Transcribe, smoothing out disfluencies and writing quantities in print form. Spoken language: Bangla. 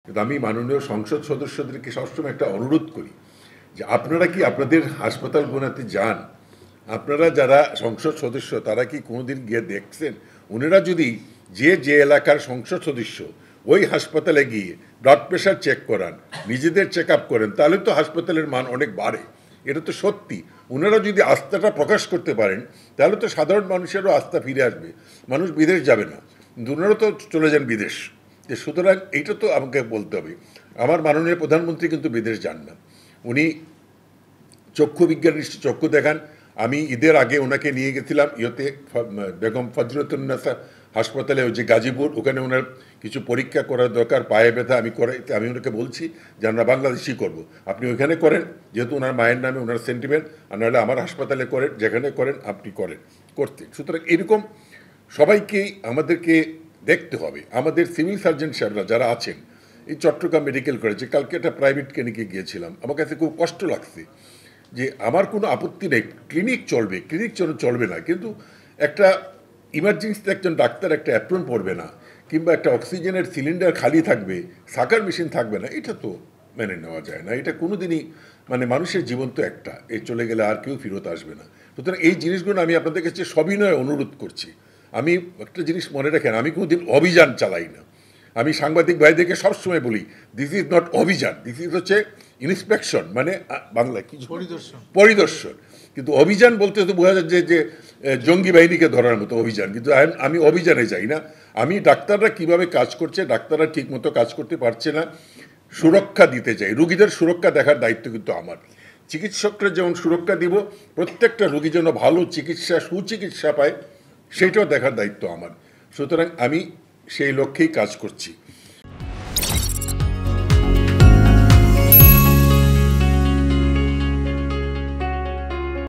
কিন্তু আমি মাননীয় সংসদ সদস্যদেরকে সবসময় একটা অনুরোধ করি যে আপনারা কি আপনাদের হাসপাতালগুলোতে যান, আপনারা যারা সংসদ সদস্য তারা কি কোনোদিন গিয়ে দেখছেন ওনারা যদি যে এলাকার সংসদ সদস্য ওই হাসপাতালে গিয়ে ব্লাড প্রেশার চেক করান, নিজেদের চেক আপ করেন, তাহলে তো হাসপাতালের মান অনেক বাড়ে। এটা তো সত্যি। ওনারা যদি আস্থাটা প্রকাশ করতে পারেন তাহলে তো সাধারণ মানুষেরও আস্থা ফিরে আসবে, মানুষ বিদেশ যাবে না। ওনারা তো চলে যান বিদেশ। সুতরাং এইটা তো আমাকে বলতে হবে। আমার মাননীয় প্রধানমন্ত্রী কিন্তু বিদেশ যান না, উনি চক্ষু বিজ্ঞান চক্ষু দেখান। আমি ঈদের আগে ওনাকে নিয়ে গেছিলাম ইয়েতে বেগম ফজলতুন্নেসা হাসপাতালে, ওই যে গাজীপুর, ওখানে ওনার কিছু পরীক্ষা করার দরকার, পায়ে ব্যথা আমি ওনাকে বলছি যে আমরা বাংলাদেশি করব, আপনি ওইখানে করেন, যেহেতু ওনার মায়ের নামে ওনার সেন্টিমেন্ট, আর নাহলে আমার হাসপাতালে করেন, যেখানে করেন আপনি করতে। সুতরাং এরকম সবাইকেই আমাদেরকে দেখতে হবে। আমাদের সিভিল সার্জন সাহেবরা যারা আছেন, এই চট্টগ্রাম মেডিকেল কলেজে কালকে একটা প্রাইভেট ক্লিনিকে গিয়েছিলাম, আমার কাছে খুব কষ্ট লাগছে যে আমার কোনো আপত্তি নেই, ক্লিনিক চলবে, ক্লিনিক চলবে না, কিন্তু একটা ইমার্জেন্সিতে একজন ডাক্তার একটা অ্যাপ্রন পড়বে না, কিংবা একটা অক্সিজেনের সিলিন্ডার খালি থাকবে, সাকার মেশিন থাকবে না, এটা তো মেনে নেওয়া যায় না। এটা কোনো দিনই, মানে মানুষের জীবন তো একটা, এই চলে গেলে আর কেউ ফেরত আসবে না। সুতরাং এই জিনিসগুলো আমি আপনাদের কাছে সবিনয় অনুরোধ করছি। আমি একটা জিনিস মনে রাখেন, আমি কোনোদিন অভিযান চালাই না। আমি সাংবাদিক ভাইদেরকে সবসময় বলি দিস ইজ নট অভিযান, দিস ইজ হচ্ছে ইন্সপেকশন, মানে বাংলা কি পরিদর্শন। কিন্তু অভিযান বলতে তো বোঝা যাচ্ছে যে জঙ্গি বাহিনীকে ধরার মতো অভিযান, কিন্তু আমি অভিযানে যাই না। আমি ডাক্তাররা কিভাবে কাজ করছে, ডাক্তাররা ঠিক মতো কাজ করতে পারছে না, সুরক্ষা দিতে চাই। রুগীদের সুরক্ষা দেখার দায়িত্ব কিন্তু আমার। চিকিৎসকরা যেমন সুরক্ষা দিব, প্রত্যেকটা রুগী যেন ভালো চিকিৎসা, সুচিকিৎসা পায়, সেইটাও দেখার দায়িত্ব আমার। সুতরাং আমি সেই লক্ষ্যেই কাজ করছি।